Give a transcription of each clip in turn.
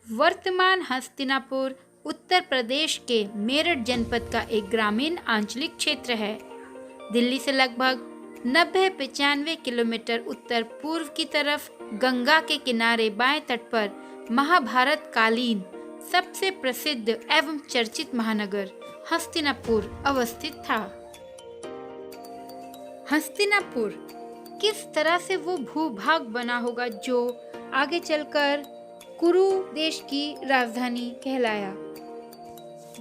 वर्तमान हस्तिनापुर उत्तर प्रदेश के मेरठ जनपद का एक ग्रामीण आंचलिक क्षेत्र है। दिल्ली से लगभग 90-95 किलोमीटर उत्तर पूर्व की तरफ गंगा के किनारे बाएं तट पर महाभारत कालीन सबसे प्रसिद्ध एवं चर्चित महानगर हस्तिनापुर अवस्थित था। हस्तिनापुर किस तरह से वो भूभाग बना होगा जो आगे चलकर कुरु देश की राजधानी कहलाया।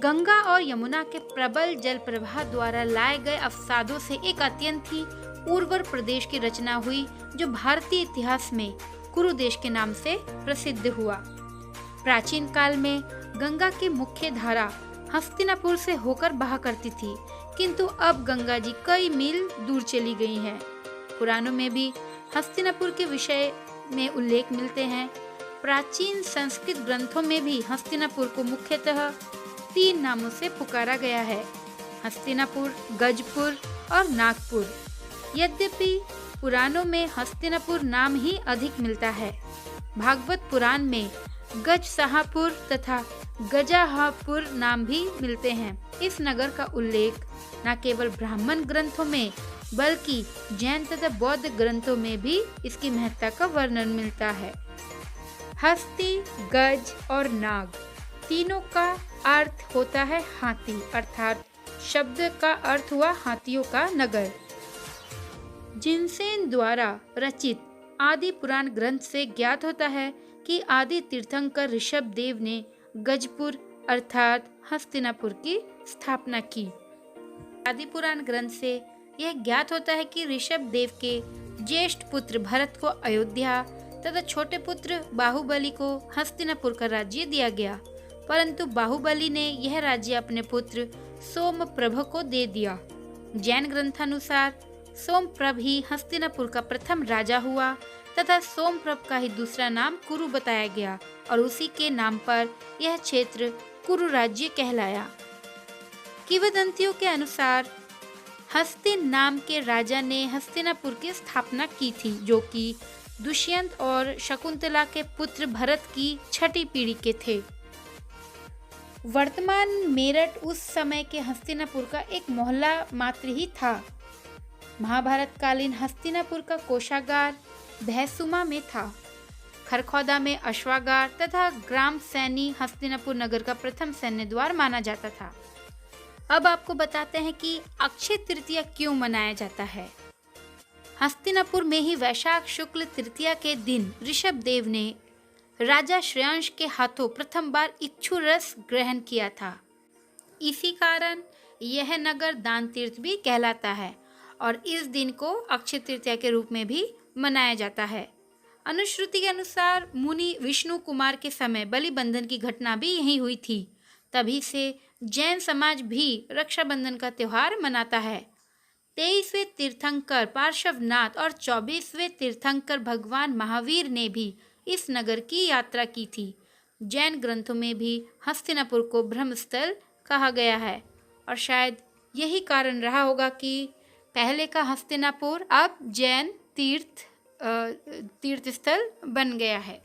गंगा और यमुना के प्रबल जल प्रवाह द्वारा लाए गए अवसादों से एक अत्यंत ही उर्वर प्रदेश की रचना हुई जो भारतीय इतिहास में कुरु देश के नाम से प्रसिद्ध हुआ। प्राचीन काल में गंगा की मुख्य धारा हस्तिनापुर से होकर बहा करती थी, किंतु अब गंगा जी कई मील दूर चली गई हैं। पुराणों में भी हस्तिनापुर के विषय में उल्लेख मिलते हैं। प्राचीन संस्कृत ग्रंथों में भी हस्तिनापुर को मुख्यतः 3 नामों से पुकारा गया है: हस्तिनापुर, गजपुर और नागपुर। यद्यपि पुराणों में हस्तिनापुर नाम ही अधिक मिलता है। भागवत पुराण में गजसहापुर तथा गजाहापुर नाम भी मिलते हैं। इस नगर का उल्लेख न केवल ब्राह्मण ग्रंथों में बल्कि जैन तथा बौद्ध ग्रंथों में भी इसकी महत्ता का वर्णन मिलता है। हस्ती, गज और नाग तीनों का अर्थ होता है हाथी, अर्थात शब्द का अर्थ हुआ हाथियों का नगर। जिनसेन द्वारा रचित आदि पुराण ग्रंथ से ज्ञात होता है कि आदि तीर्थंकर ऋषभ देव ने गजपुर अर्थात हस्तिनापुर की स्थापना की। आदि पुराण ग्रंथ से यह ज्ञात होता है कि ऋषभ देव के ज्येष्ठ पुत्र भरत को अयोध्या तथा छोटे पुत्र बाहुबली को हस्तिनापुर का राज्य दिया गया, परंतु बाहुबली ने यह राज्य अपने पुत्र सोमप्रभ को दे दिया। जैन ग्रंथानुसार सोमप्रभ ही हस्तिनापुर का प्रथम राजा हुआ तथा सोमप्रभ का ही दूसरा नाम कुरु बताया गया और उसी के नाम पर यह क्षेत्र कुरु राज्य कहलाया। किंवदंतियों के अनुसार हस्ति नाम के राजा ने हस्तिनापुर की स्थापना की थी, जो कि दुष्यंत और शकुंतला के पुत्र भरत की 6ठी पीढ़ी के थे। वर्तमान मेरठ उस समय के हस्तिनापुर का एक मोहल्ला मात्र ही था। महाभारत कालीन हस्तिनापुर का कोषागार भैंसुमा में था। खरखौदा में अश्वागार तथा ग्राम सैनी हस्तिनापुर नगर का प्रथम सैन्य द्वार माना जाता था। अब आपको बताते हैं कि अक्षय तृतीया क्यों मनाया जाता है। हस्तिनापुर में ही वैशाख शुक्ल तृतीया के दिन ऋषभ देव ने राजा श्रेयांश के हाथों प्रथम बार इक्षु रस ग्रहण किया था। इसी कारण यह नगर दान तीर्थ भी कहलाता है और इस दिन को अक्षय तृतीया के रूप में भी मनाया जाता है। अनुश्रुति के अनुसार मुनि विष्णु कुमार के समय बलि बंधन की घटना भी यहीं हुई थी। तभी से जैन समाज भी रक्षाबंधन का त्योहार मनाता है। 23वें तीर्थंकर पार्श्वनाथ और 24वें तीर्थंकर भगवान महावीर ने भी इस नगर की यात्रा की थी। जैन ग्रंथों में भी हस्तिनापुर को ब्रह्मस्थल कहा गया है और शायद यही कारण रहा होगा कि पहले का हस्तिनापुर अब जैन तीर्थ स्थल बन गया है।